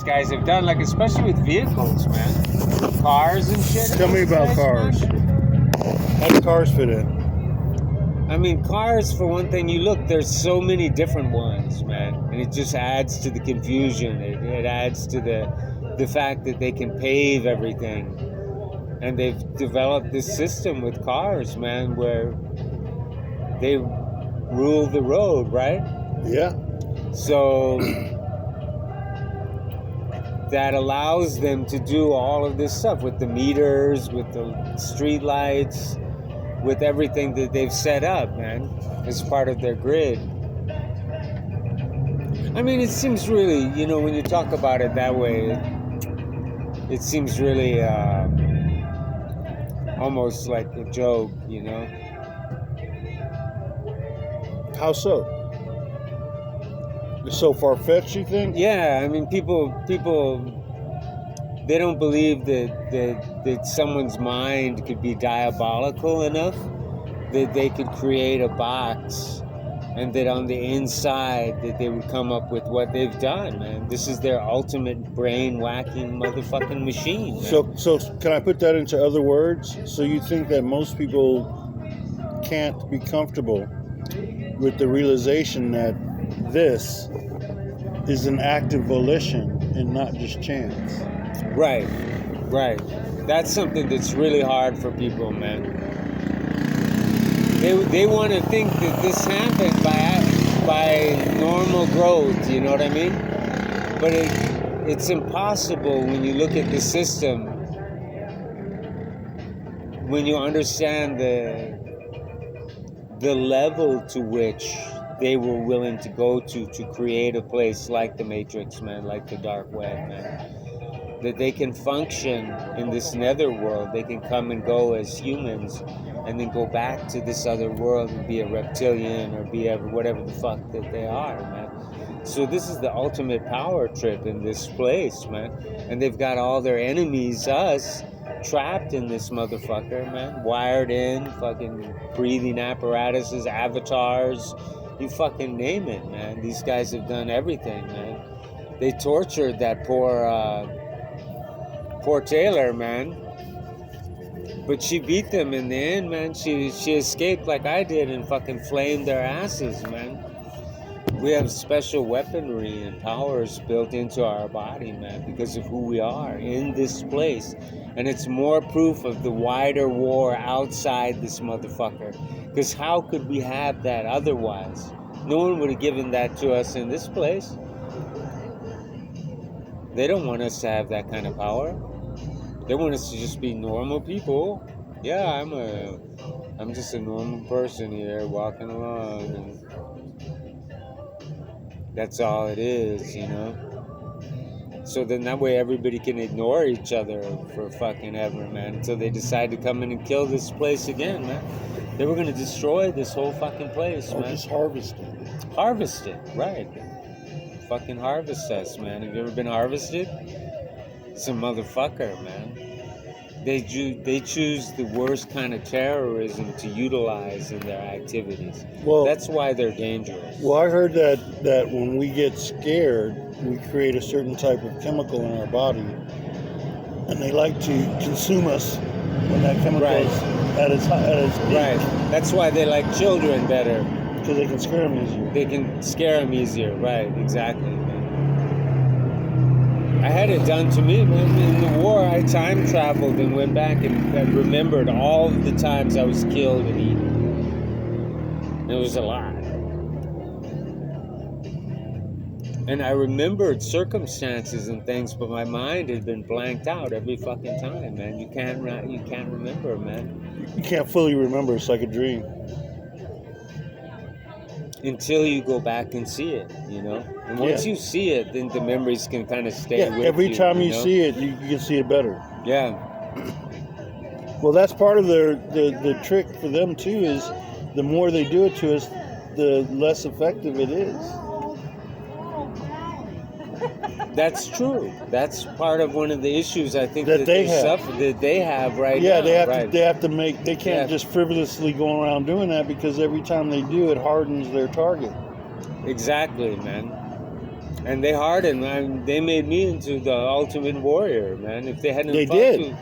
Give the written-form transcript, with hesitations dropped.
these guys have done, like especially with vehicles, man, with cars and shit. Tell me about cars. How do cars fit in? I mean, cars, for one thing, you look, there's so many different ones, man, and it just adds to the confusion. It adds to the fact that they can pave everything, and they've developed this system with cars, man, where they rule the road, right? Yeah. So that allows them to do all of this stuff with the meters, with the street lights, with everything that they've set up, man, as part of their grid. I mean, it seems really, you know, when you talk about it that way, it seems really almost like a joke, you know? How so? It's so far-fetched, you think? Yeah, I mean, people, they don't believe that someone's mind could be diabolical enough that they could create a box, and that on the inside that they would come up with what they've done, man. This is their ultimate brain-whacking motherfucking machine, man. So can I put that into other words? So you think that most people can't be comfortable with the realization that this is an act of volition and not just chance? Right. That's something that's really hard for people, man. They want to think that this happened by normal growth, you know what I mean? But it's impossible when you look at the system, when you understand the level to which they were willing to go to create a place like the Matrix, man, like the dark web, man. That they can function in this netherworld. They can come and go as humans, and then go back to this other world and be a reptilian or be whatever the fuck that they are, man. So this is the ultimate power trip in this place, man. And they've got all their enemies, us, trapped in this motherfucker, man. Wired in, fucking breathing apparatuses, avatars, you fucking name it, man. These guys have done everything, man. They tortured that poor Taylor, man. But she beat them in the end, man. She escaped like I did and fucking flamed their asses, man. We have special weaponry and powers built into our body, man, because of who we are in this place. And it's more proof of the wider war outside this motherfucker. Because how could we have that otherwise? No one would have given that to us in this place. They don't want us to have that kind of power. They want us to just be normal people. Yeah, I'm just a normal person here walking along, and that's all it is, you know? So then that way everybody can ignore each other for fucking ever, man, until they decide to come in and kill this place again, man. They were gonna destroy this whole fucking place, man. Just harvest it. Harvest it, right. Fucking harvest us, man. Have you ever been harvested? Some motherfucker, man. They choose the worst kind of terrorism to utilize in their activities. Well, that's why they're dangerous. Well, I heard that when we get scared, we create a certain type of chemical in our body, and they like to consume us when that chemical is at its peak. Right. That's why they like children better. Because they can scare them easier. They can scare them easier. Right. Exactly. I had it done to me, man. In the war, I time traveled and went back and remembered all of the times I was killed and eaten. It was a lot. And I remembered circumstances and things, but my mind had been blanked out every fucking time, man. You can't remember, man. You can't fully remember. It's like a dream. Until you go back and see it, you know? And once you see it, then the memories can kind of stay with you. Every time you know? see it, you can see it better. Yeah. Well, that's part of the trick for them, too, is the more they do it to us, the less effective it is. That's true. That's part of one of the issues I think that they have right now. Yeah, they have to make. They can't just frivolously go around doing that, because every time they do, it hardens their target. Exactly, man. And they hardened, man. They made me into the ultimate warrior, man. If they hadn't They fought did. to